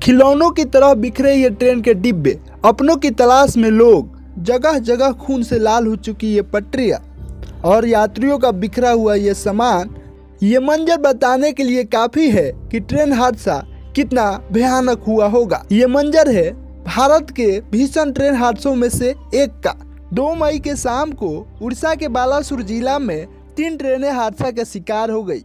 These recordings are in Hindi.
खिलौनों की तरह बिखरे ये ट्रेन के डिब्बे, अपनों की तलाश में लोग, जगह जगह खून से लाल हो चुकी ये पटरियां और यात्रियों का बिखरा हुआ ये सामान, ये मंजर बताने के लिए काफी है कि ट्रेन हादसा कितना भयानक हुआ होगा। ये मंजर है भारत के भीषण ट्रेन हादसों में से एक का। 2 मई के शाम को उड़ीसा के बालासुर जिला में 3 ट्रेनें हादसा का शिकार हो गई।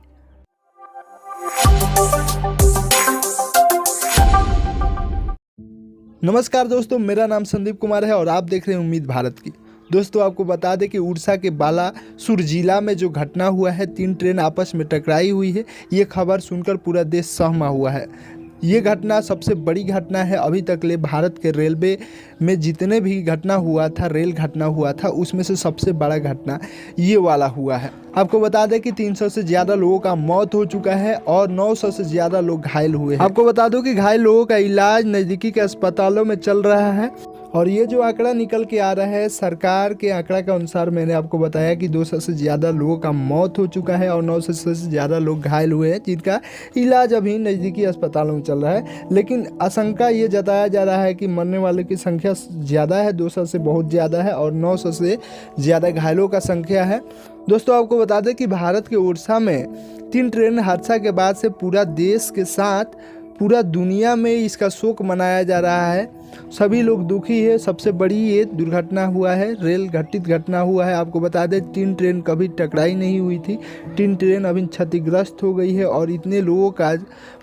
नमस्कार दोस्तों, मेरा नाम संदीप कुमार है और आप देख रहे हैं उम्मीद भारत की। दोस्तों, आपको बता दें कि उड़ीसा के बालासुर जिला में जो घटना हुआ है, 3 ट्रेन आपस में टकराई हुई है। ये खबर सुनकर पूरा देश सहमा हुआ है। ये घटना सबसे बड़ी घटना है अभी तक ले भारत के रेलवे में जितने भी घटना हुआ था, रेल घटना हुआ था, उसमें से सबसे बड़ा घटना ये वाला हुआ है। आपको बता दें कि 300 से ज़्यादा लोगों का मौत हो चुका है और 900 से ज़्यादा लोग घायल हुए हैं। आपको बता दूं कि घायल लोगों का इलाज नज़दीकी के अस्पतालों में चल रहा है और ये जो आंकड़ा निकल के आ रहा है, सरकार के आंकड़ा के अनुसार मैंने आपको बताया कि 200 से ज़्यादा लोगों का मौत हो चुका है और 900 से ज़्यादा लोग घायल हुए हैं, जिनका इलाज अभी नज़दीकी अस्पतालों में चल रहा है। लेकिन आशंका ये जताया जा रहा है कि मरने वालों की संख्या ज़्यादा है, 200 से बहुत ज़्यादा है और 900 से ज़्यादा घायलों का संख्या है। दोस्तों, आपको बता दें कि भारत के उड़ीसा में 3 ट्रेन हादसा के बाद से पूरा देश के साथ पूरा दुनिया में इसका शोक मनाया जा रहा है। सभी लोग दुखी है। सबसे बड़ी ये दुर्घटना हुआ है, रेल घटित घटना हुआ है। आपको बता दें 3 ट्रेन कभी टकराई नहीं हुई थी। 3 ट्रेन अभी क्षतिग्रस्त हो गई है और इतने लोगों का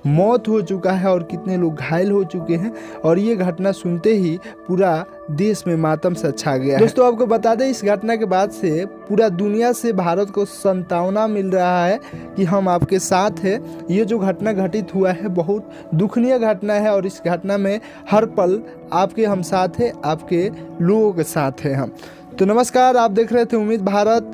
मौत हो चुका है और कितने लोग घायल हो चुके हैं और ये घटना सुनते ही पूरा देश में मातम सा छा गया है। दोस्तों, आपको बता दें इस घटना के बाद से पूरा दुनिया से भारत को सांत्वना मिल रहा है कि हम आपके साथ हैं। ये जो घटना घटित हुआ है बहुत दुखनीय घटना है और इस घटना में हर पल आपके हम साथ हैं, आपके लोगों के साथ हैं हम। तो नमस्कार, आप देख रहे थे उम्मीद भारत।